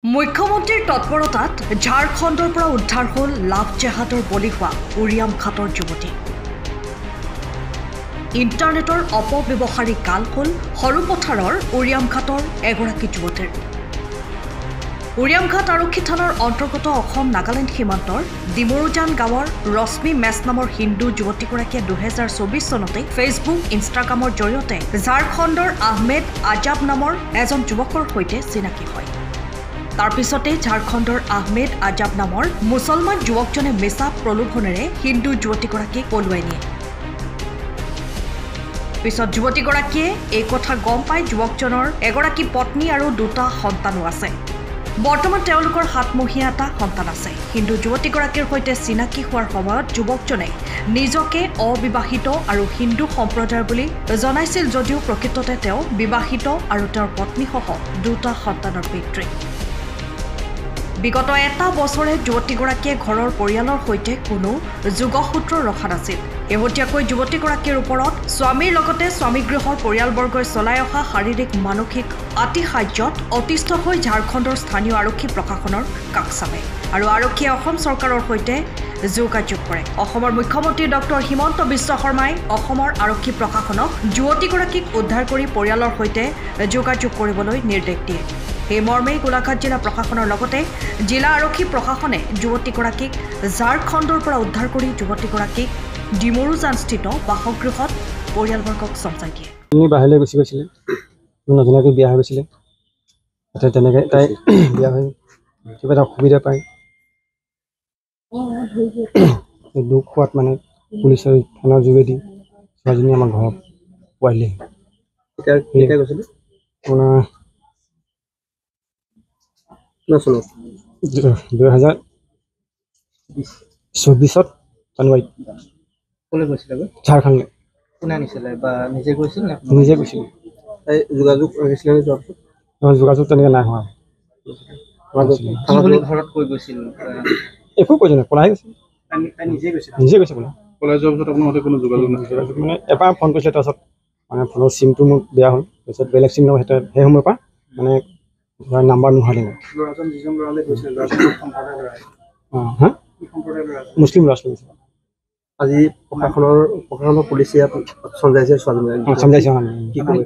মুখ্যমন্ত্ৰীৰ তৎপৰতাত ঝাৰখণ্ডৰ পৰা উদ্ধাৰ হ'ল লাভ জেহাদৰ বলি হোৱা উৰিয়াম খাটৰ যুৱতী। ইণ্টাৰনেটৰ অপব্যৱহাৰী কাল হ'ল সৰুপথাৰৰ উৰিয়াম খাটৰ এগৰাকী যুৱতীৰ। উৰিয়াম ঘাট আৰক্ষী থানাৰ অন্তৰ্গত অসম নাগালেণ্ড সীমান্তৰ ডিমৰুজান গাঁৱৰ ৰশ্মি মেছ নামৰ হিন্দু যুৱতীগৰাকীয়ে 2024 চনতে ফেচবুক ইনষ্টাগ্ৰামৰ জৰিয়তে ঝাৰখণ্ডৰ আহমেদ আজাব নামৰ এজন যুৱকৰ সৈতে চিনাকি হয়। তাৰ পিছতে ঝাৰখণ্ডৰ আহমেদ আজাব নামৰ মুছলমান যুৱকজনে মিছা প্ৰলোভনেৰে হিন্দু যুৱতীগৰাকীক পলুৱাই নিয়ে। পিছত যুৱতীগৰাকীয়ে এই কথা গম পাই যুৱকজনৰ এগৰাকী পত্নী আৰু দুটা সন্তানো আছে। বৰ্তমান তেওঁলোকৰ 7 মহীয়া এটা সন্তান আছে। হিন্দু যুৱতীগৰাকীৰ সৈতে চিনাকি হোৱাৰ সময়ত যুৱকজনে নিজকে অবিবাহিত আৰু হিন্দু সম্প্ৰদায়ৰ বুলি জনাইছিল যদিও প্ৰকৃততে তেওঁ বিবাহিত আৰু তেওঁৰ পত্নীসহ দুটা সন্তানৰ পিতৃ। বিগত এটা বছৰে যুৱতীগৰাকীয়ে ঘৰৰ পৰিয়ালৰ সৈতে কোনো যোগসূত্ৰ ৰখা নাছিল। শেহতীয়াকৈ যুৱতীগৰাকীৰ ওপৰত স্বামীৰ লগতে স্বামীগৃহৰ পৰিয়ালবৰ্গই চলাই অহা শাৰীৰিক মানসিক আতিশায্যত অতিষ্ঠ হৈ ঝাৰখণ্ডৰ স্থানীয় আৰক্ষী প্ৰশাসনৰ কাষ চাপে আৰু আৰক্ষীয়ে অসম চৰকাৰৰ সৈতে যোগাযোগ কৰে। অসমৰ মুখ্যমন্ত্ৰী ডক্টৰ হিমন্ত বিশ্ব শৰ্মাই অসমৰ আৰক্ষী প্ৰশাসনক যুৱতীগৰাকীক উদ্ধাৰ কৰি পৰিয়ালৰ সৈতে যোগাযোগ কৰিবলৈ নিৰ্দেশ দিয়ে। এই মৰ্মে গোলাঘাট জিলা প্ৰশাসনৰ লগতে জিলা আৰক্ষী প্ৰশাসনে যুৱতীগৰাকীক ঝাৰখণ্ডৰ পৰা উদ্ধাৰ কৰি যুৱতীগৰাকীক ডিমৰুজানস্থিত বাসগৃহত পৰিয়ালবৰ্গক চমজাই দিয়ে। বাহিৰলৈ গুচি গৈছিলে, নতুনকৈ বিয়া হৈ গৈছিলে। তেনেকৈ তাই বিয়া হৈ কিবা এটা অসুবিধা পায়। দুখ হোৱাত মানে পুলিচৰ থানাৰ যোগেদি ছোৱালীজনী আমাৰ ঘৰত পোৱাহিলেহি। কেতিয়া গৈছিলে? আপোনাৰ 2024 জানুৱাৰীত। কোনে গৈছিলে? ঝাৰখণ্ডলৈ। কোনে আনিছিলে বা নিজে গৈছিল নে? নিজে গৈছিল। যোগাযোগ হৈছিলে নে যোৱাৰ পিছত? যোগাযোগ তেনেকৈ নাই হোৱা। ঘৰত কৈ গৈছিল? একো কৈছে নাই, পলাই গৈছে। নিজে গৈছিল? নিজে গৈছে বোলে। পলাই যোৱাৰ পিছত আপোনাৰ মতে কোনো যোগাযোগ নাছিলে? মানে এবাৰ ফোন কৰিছিলে, তাৰপাছত মানে ফোনৰ চিমটো মোৰ বেয়া হ'ল। তাৰপিছত বেলেগ চিম নম্বৰ সেই সময়ৰ পৰা মানে নাম্বাৰ নোহোৱা দিলে। ল'ৰাজন যিজন ল'ৰালৈ গৈছিলে মুছলিম ল'ৰা ছোৱালী। আজি প্ৰশাসনৰ পুলিচে চমজাইছে ছোৱালীজনী। চমজাইছে কি ক'ব?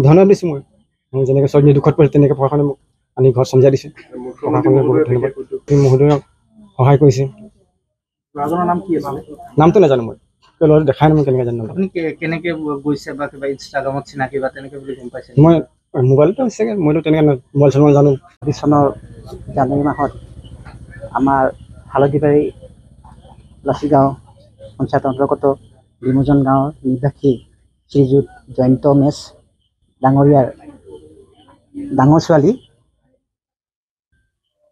ধন্যবাদ দিছোঁ মই। যেনেকৈ ছোৱালীজনী দুখত পৰিছে তেনেকৈ প্ৰশাসনে মোক আনি ঘৰত চমজাই দিছে। প্ৰশাসনে বহুত ধন্যবাদ। মহোদয়ক সহায় কৰিছে। ল'ৰাজনৰ নাম কি আছিলে? নামটো নাজানো মই, ল'ৰাটো দেখাই নাই। মই কেনেকৈ জানো? আপুনি কেনেকৈ গৈছে বা কিবা ইনষ্টাগ্ৰামত চিনাকি বা তেনেকৈ বুলি গম পাইছে? মই মোবাইলটো হৈছেগৈ, মইতো তেনেকৈ মোবাইল চলাব জানো। 20 চনৰ জানুৱাৰী মাহত আমাৰ হালধিবাৰী লাচিগাঁও পঞ্চায়ত অন্তৰ্গত ডিমৰুজান গাঁৱৰ নিবাসী শ্ৰীযুত জয়ন্ত মেছ ডাঙৰীয়াৰ ডাঙৰ ছোৱালী,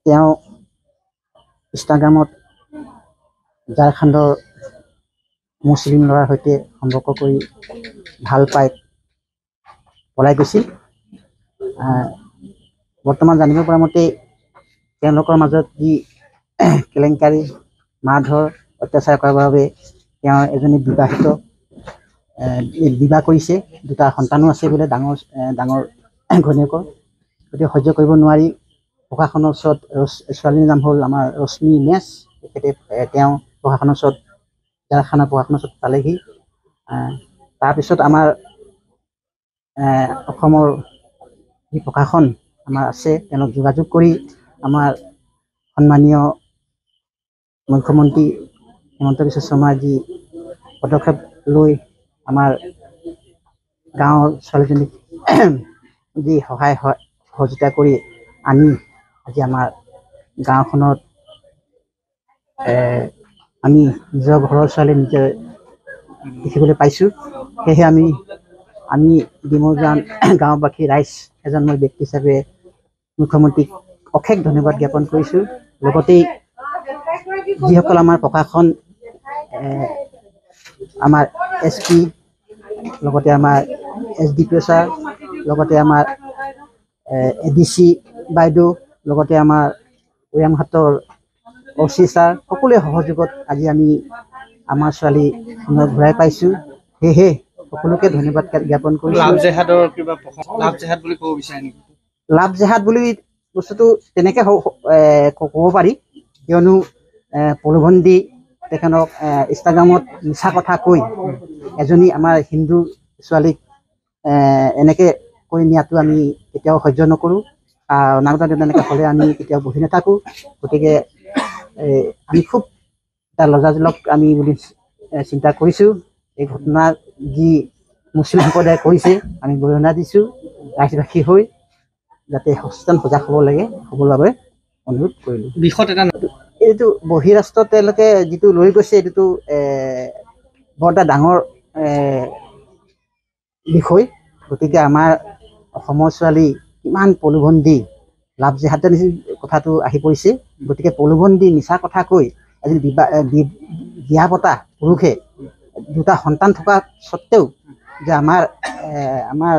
তেওঁ ইনষ্টাগ্ৰামত ঝাৰখণ্ডৰ মুছলিম ল'ৰাৰ সৈতে সম্পৰ্ক কৰি ভাল পাই পলাই গৈছিল। বৰ্তমান জানিব পৰা মতে তেওঁলোকৰ মাজত যি কেলেংকাৰী মাৰধৰ অত্যাচাৰ কৰাৰ বাবে তেওঁ এজনী বিবাহ কৰিছে, দুটা সন্তানো আছে বোলে, ডাঙৰ ঘৈণীয়েকৰ। গতিকে সহ্য কৰিব নোৱাৰি প্ৰশাসনৰ ওচৰত, ছোৱালীৰ নাম হ'ল আমাৰ ৰশ্মি মেছ, তেখেতে তেওঁ প্ৰশাসনৰ ওচৰত ঝাৰখণ্ডৰ প্ৰশাসনৰ ওচৰত পালেহি। তাৰপিছত আমাৰ অসমৰ যি প্ৰশাসন আমাৰ আছে তেওঁলোক যোগাযোগ কৰি আমাৰ সন্মানীয় মুখ্যমন্ত্ৰী হিমন্ত বিশ্ব শৰ্মাই যি পদক্ষেপ লৈ আমাৰ গাঁৱৰ ছোৱালীজনীক যি সহায় সহযোগিতা কৰি আনি আজি আমাৰ গাঁওখনত আমি নিজৰ ঘৰৰ ছোৱালী নিজে দেখিবলৈ পাইছোঁ। সেয়েহে আমি ডিমৰুজান গাঁওবাসী ৰাইজ এজন মই ব্যক্তি হিচাপে মুখ্যমন্ত্ৰীক অশেষ ধন্যবাদ জ্ঞাপন কৰিছোঁ। লগতেই যিসকল আমাৰ প্ৰশাসন, আমাৰ SP, লগতে আমাৰ SDPO ছাৰ, লগতে আমাৰ ADC বাইদেউ, লগতে আমাৰ উৰিয়ামঘাটৰ OC ছাৰ, সকলোৰে সহযোগত আজি আমি আমাৰ ছোৱালী ঘূৰাই পাইছোঁ। সেয়েহে সকলোকে ধন্যবাদ জ্ঞাপন কৰিছোঁ। লাভ জেহাদৰ কিবা লাভ জেহাদ বুলি ক'ব বিচাৰে নেকি? লাভ জেহাদ বুলি বস্তুটো তেনেকৈ ক'ব পাৰি, কিয়নো প্ৰলোভন দি তেখেতক ইনষ্টাগ্ৰামত মিছা কথা কৈ এজনী আমাৰ হিন্দু ছোৱালীক এনেকৈ কৈ নিয়াটো আমি কেতিয়াও সহ্য নকৰোঁ। অনাগত তেনেকৈ হ'লে আমি কেতিয়াও বহি নাথাকোঁ। গতিকে আমি খুব এটা লজ্জাজনক আমি বুলি চিন্তা কৰিছোঁ। এই ঘটনা যি মুছলিম সম্প্ৰদায়ে কৰিছে আমি গৰিহণা দিছোঁ। ৰাইজবাসী হৈ যাতে সচেতন সজাগ হ'বৰ বাবে অনুৰোধ কৰিলোঁ। বিষত এটা এইটো বহিৰাষ্ট্ৰত তেওঁলোকে যিটো লৈ গৈছে এইটোতো বৰ এটা ডাঙৰ বিষয়। গতিকে আমাৰ অসমৰ ছোৱালী কিমান প্ৰলোভন দি লাভ জেহাদৰ কথাটো আহি পৰিছে। গতিকে প্ৰলোভন দি মিছা কথা কৈ এজন বিয়া পতা পুৰুষে দুটা সন্তান থকা স্বত্তেও যে আমাৰ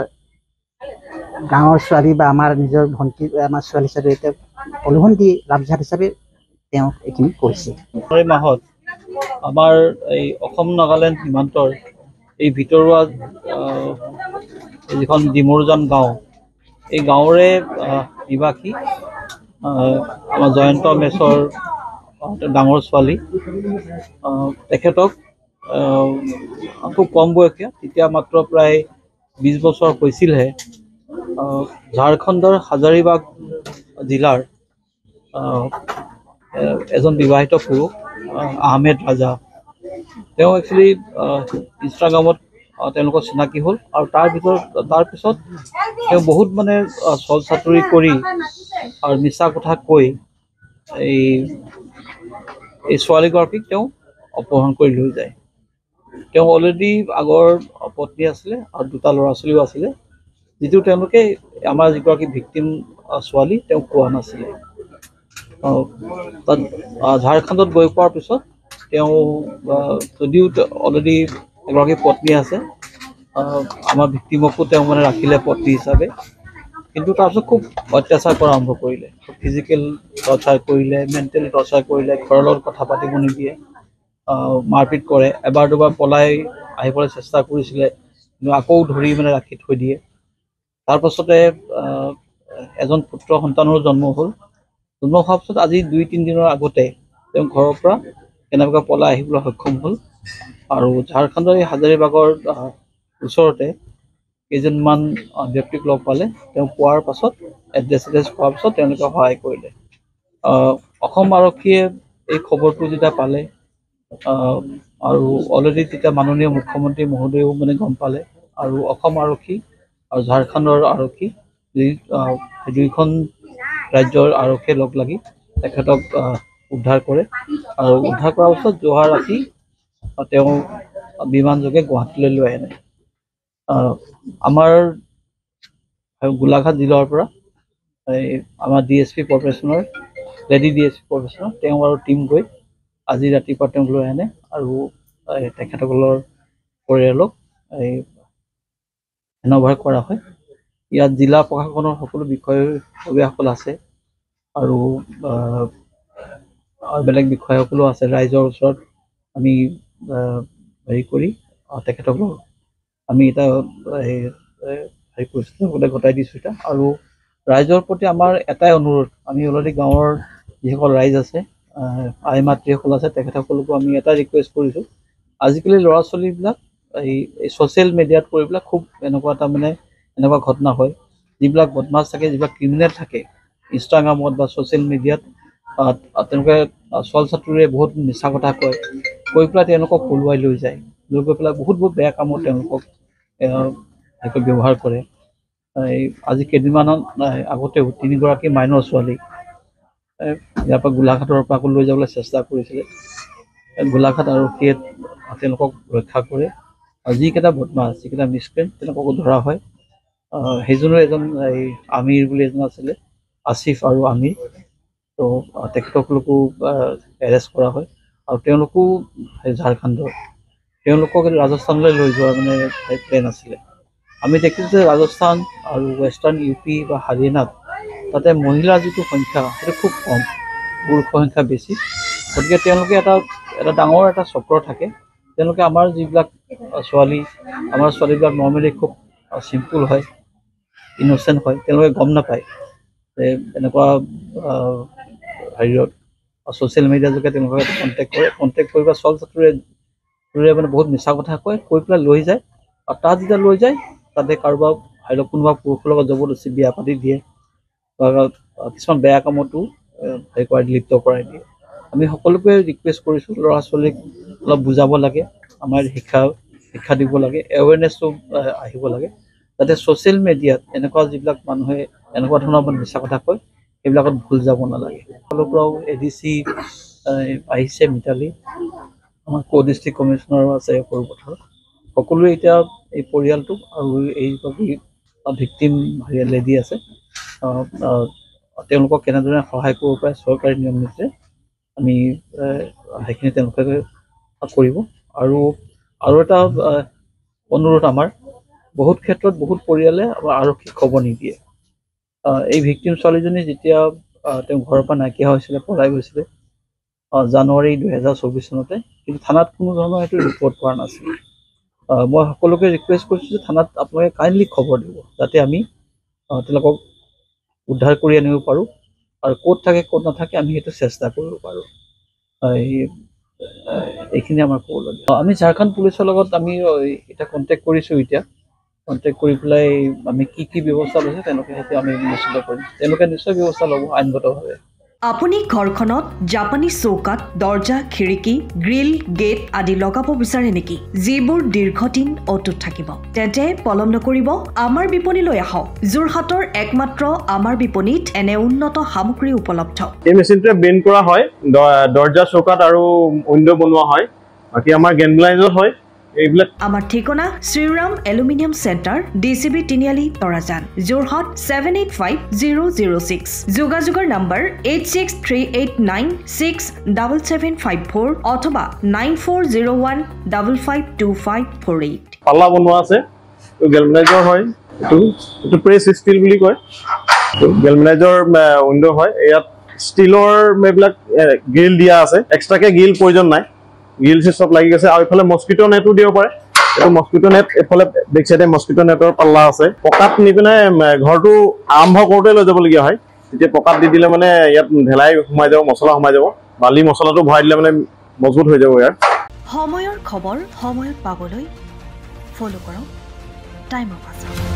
গাঁৱৰ ছোৱালী বা আমাৰ নিজৰ ভণ্টি আমাৰ ছোৱালী হিচাপে এতিয়া প্ৰলোভন দি লাভ জেহাদ হিচাপে তেওঁ এইখিনি কৰিছে। জানুৱাৰী মাহত আমাৰ এই অসম নাগালেণ্ড সীমান্তৰ এই ভিতৰুৱা যিখন ডিমৰুজান গাঁও, এই গাঁৱৰে নিবাসী আমাৰ জয়ন্ত মেছৰ ডাঙৰ ছোৱালী, তেখেতক খুব কম বয়সীয়া, তেতিয়া মাত্ৰ প্ৰায় 20 বছৰ হৈছিলহে, ঝাৰখণ্ডৰ হাজাৰিবাগ জিলাৰ এজন বিবাহিত পুৰুষ আহমেদ ৰাজা, তেওঁ একচুৱেলি ইনষ্টাগ্ৰামত তেওঁলোকৰ চিনাকি হ'ল। আৰু তাৰপিছত তেওঁ বহুত মানে চল চাতুৰি কৰি আৰু মিছা কথা কৈ এই ছোৱালীগৰাকীক তেওঁ অপহৰণ কৰি লৈ যায়। তেওঁ অলৰেডি আগৰ পত্নী আছিলে আৰু দুটা ল'ৰা ছোৱালীও আছিলে, যিটো তেওঁলোকে আমাৰ যিগৰাকী ভিক্টিম ছোৱালী তেওঁ কোৱা নাছিলে। তাত ঝাৰখণ্ডত গৈ পোৱাৰ পিছত তেওঁ যদিও অলৰেডি এগৰাকী পত্নী আছে, আমাৰ ভিক্টিমকো তেওঁ মানে ৰাখিলে পত্নী হিচাপে, কিন্তু তাৰপিছত খুব অত্যাচাৰ কৰা আৰম্ভ কৰিলে। ফিজিকেল টৰ্চাৰ কৰিলে, মেণ্টেল টৰ্চাৰ কৰিলে, ঘৰৰ লগত কথা পাতিব নিদিয়ে, মাৰপিট কৰে। এবাৰ দুবাৰ পলাই আহিবলৈ চেষ্টা কৰিছিলে, কিন্তু আকৌ ধৰি মানে ৰাখি থৈ দিয়ে। তাৰপাছতে এজন পুত্ৰ সন্তানৰো জন্ম হ'ল। জন্ম হোৱাৰ পিছত আজি 2-3 দিনৰ আগতে তেওঁ ঘৰৰ পৰা কেনেবাকৈ পলাই আহিবলৈ সক্ষম হ'ল। আৰু ঝাৰখণ্ডৰ এই হাজাৰিবাগৰ ওচৰতে কেইজনমান ব্যক্তিক লগ পালে। তেওঁ পোৱাৰ পাছত এড্ৰেছ পোৱাৰ পাছত তেওঁলোকে সহায় কৰিলে। অসম আৰক্ষীয়ে এই খবৰটো যেতিয়া পালে আৰু অলৰেডি তেতিয়া মাননীয় মুখ্যমন্ত্ৰী মহোদয়েও মানে গম পালে, আৰু অসম আৰক্ষী আৰু ঝাৰখণ্ডৰ আৰক্ষী দুইখন ৰাজ্যৰ আৰক্ষীয়ে লগ লাগি তেখেতক উদ্ধাৰ কৰে। আৰু উদ্ধাৰ কৰাৰ পাছত যোৱা ৰাতি তেওঁ বিমানযোগে গুৱাহাটীলৈ লৈ আনে। আমাৰ গোলাঘাট জিলাৰ পৰা আমাৰ DSP প্ৰফেশ্যনৰ লেডি DSP প্ৰফেশ্যনৰ তেওঁ আৰু টীম গৈ আজি ৰাতিপুৱা তেওঁক লৈ আনে আৰু তেখেতসকলৰ পৰিয়ালক হেণ্ডঅভাৰ কৰা হয়। ইয়াত জিলা প্ৰশাসনৰ সকলো বিষয়ববীয়াসকল আছে আৰু বেলেগ বিষয়াসকলো আছে। ৰাইজৰ ওচৰত আমি হেৰি কৰি তেখেতসকলক আমি এটা হেৰি পৰিস্থিতি ঘটাই দিছোঁ এতিয়া। আৰু ৰাইজৰ প্ৰতি আমাৰ এটাই অনুৰোধ, আমি অলৰেডি গাঁৱৰ যিসকল ৰাইজ আছে, আই মাতৃসকল আছে, তেখেতসকলকো আমি এটা ৰিকুৱেষ্ট কৰিছোঁ, আজিকালি ল'ৰা ছোৱালীবিলাক এই ছ'চিয়েল মিডিয়াত কৰি পেলাই খুব এনেকুৱা ঘটনা হয়। যিবিলাক বদমাছ থাকে, যিবিলাক ক্ৰিমিনেল থাকে, ইনষ্টাগ্ৰামত বা ছ'চিয়েল মিডিয়াত তেওঁলোকে চল চাতুৰিৰে বহুত মিছা কথা কৈ পেলাই তেওঁলোকক পলুৱাই লৈ যায়, লৈ গৈ পেলাই বহুত বেয়া কামত তেওঁলোকক ব্যৱহাৰ কৰে। আজি কেইদিনমানৰ আগতেও 3গৰাকী মাইনৰ ছোৱালী ইয়াৰ পৰা গোলাঘাটৰ পৰা আকৌ লৈ যাবলৈ চেষ্টা কৰিছিলে। গোলাঘাট আৰক্ষীয়ে তেওঁলোকক ৰক্ষা কৰে, আৰু যিকেইটা বদমাছ, যিকেইটা মিছক্ৰেণ্ট তেওঁলোককো ধৰা হয়। সেইজনো এজন আমিৰ বুলি এজন আছিলে, আছিফ আৰু আমিৰ, তো তেখেতসকলকো এৰেষ্ট কৰা হয়। আৰু তেওঁলোকো ঝাৰখণ্ডৰ, তেওঁলোকক ৰাজস্থানলৈ লৈ যোৱাৰ প্লেন আছিলে। আমি দেখিছোঁ যে ৰাজস্থান আৰু ৱেষ্টাৰ্ণ UP বা হাৰিয়ানাত তাতে মহিলাৰ যিটো সংখ্যা সেইটো খুব কম, পুৰুষৰ সংখ্যা বেছি। গতিকে তেওঁলোকে এটা ডাঙৰ এটা চক্ৰ থাকে। তেওঁলোকে আমাৰ যিবিলাক ছোৱালীবিলাক নৰ্মেলি খুব চিম্পুল হয়, ইন'চেণ্ট হয়, তেওঁলোকে গম নাপায়। এনেকুৱা হেৰিয়ত ছ'চিয়েল মিডিয়াৰ যোগে তেওঁলোকে কণ্টেক্ট কৰি বা চল চাতুৰে মানে বহুত মিছা কথা কয়, কৈ পেলাই লৈ যায়। আৰু তাত যেতিয়া লৈ যায় তাতে কাৰোবাক কোনোবা পুৰুষৰ লগত জবৰদস্তি বিয়া পাতি দিয়ে বা কিছুমান বেয়া কামতো হেৰি কৰাই লিপ্ত কৰাই দিয়ে। আমি সকলোকে ৰিকুৱেষ্ট কৰিছোঁ, ল'ৰা ছোৱালীক অলপ বুজাব লাগে, আমাৰ শিক্ষা দিব লাগে, এৱেৰনেছটো আহিব লাগে, যাতে ছ'চিয়েল মিডিয়াত এনেকুৱা যিবিলাক মানুহে এনেকুৱা ধৰণৰ মিছা কথা কয় সেইবিলাকত ভুল যাব নালাগে। সকলোৰ পৰাও ADC আহিছে, মিতালী, আমাৰ ডিষ্ট্ৰিক্ট কমিশ্যনাৰো আছে সৰুপথাৰ। সকলোৱে এতিয়া এই পৰিয়ালটোক আৰু এই ভিক্টিম লেডি আছে তেওঁলোকক কেনেদৰে সহায় কৰিব পাৰে চৰকাৰী নিয়ম নীতিৰে আমি সেইখিনি তেওঁলোকে কৰিব। আৰু এটা অনুৰোধ আমাৰ, বহুত ক্ষেত্ৰত বহুত পৰিয়ালে আৰক্ষীক খবৰ নিদিয়ে। এই ভিক্টিম ছোৱালীজনী যেতিয়া তেওঁ ঘৰৰ পৰা নাইকিয়া হৈছিলে, পলাই গৈছিলে জানুৱাৰী 2024 চনতে, কিন্তু থানাত কোনো ধৰণৰ সেইটো ৰিপৰ্ট কৰা নাছিল। মই সকলোকে ৰিকুৱেষ্ট কৰিছোঁ যে থানাত আপোনালোকে কাইণ্ডলি খবৰ দিব, যাতে আমি তেওঁলোকক উদ্ধাৰ কৰি আনিব পাৰোঁ আৰু ক'ত থাকে ক'ত নাথাকে আমি সেইটো চেষ্টা কৰিব পাৰোঁ। এইখিনি আমাৰ ক'বলগীয়া। আমি ঝাৰখণ্ড পুলিচৰ লগত আমি এতিয়া কণ্টেক্ট কৰিছোঁ। এতিয়া কণ্টেক্ট কৰি পেলাই আমি কি ব্যৱস্থা লৈছে তেওঁলোকে সেইটো আমি নিশ্চিত কৰিম। তেওঁলোকে নিশ্চয় ব্যৱস্থা ল'ব আইনগতভাৱে। আপুনি ঘৰখনত জাপানী চৌকাত দৰ্জা, খিৰিকী, গ্ৰিল, গেট আদি লগাব বিচাৰে নেকি, যিবোৰ দীৰ্ঘদিন অটুট থাকিব? তেন্তে পলম নকৰিব, আমাৰ বিপণীলৈ আহক। যোৰহাটৰ একমাত্ৰ আমাৰ বিপণীত এনে উন্নত সামগ্ৰী উপলব্ধ। এই মেচিনটোৱে বেণ্ড কৰা হয়, দৰ্জা, চৌকাত আৰু উইণ্ডো বনোৱা হয়। বাকী আমাৰ গেনলাইজত হয় এইবিলাক। আমাৰ ঠিকনা শ্ৰীৰাম এলুমিনিয়াম চেণ্টাৰ, DCB তিনিআলি, তৰাজান, যোৰহাট 785006। যোগাযোগৰ নম্বৰ 8638967754 অথবা 9401552548। পাল্লা বনোৱা আছে, গেলভেনাইজৰ হয়। এইটো প্ৰেছ ষ্টীল বুলি কয়। গেলভেনাইজৰ উইণ্ডো হয়। ইয়াত ষ্টীলৰ এইবিলাক গ্ৰিল দিয়া আছে, এক্সট্ৰাকে গ্ৰিল প্ৰয়োজন নাই, গ্ৰিল চব লাগি গৈছে। আৰু এইফালে মস্কিটো নেটো দিব পাৰে। এইটো মস্কিটো নেট, এইফালে বেক চাইডে মস্কিটো নেটৰ পাল্লা আছে। পকাত নি পিনে ঘৰটো আৰম্ভ কৰোঁতে লৈ যাবলগীয়া হয়। তেতিয়া পকাত দি দিলে মানে ইয়াত ঢেলাই সোমাই যাব, মছলা সোমাই যাব। বালি মছলাটো ভৰাই দিলে মানে মজবুত হৈ যাব। ইয়াৰ সময়ৰ খবৰ সময়ত পাবলৈ ফ'ল' কৰক টাইম অফ আছাম।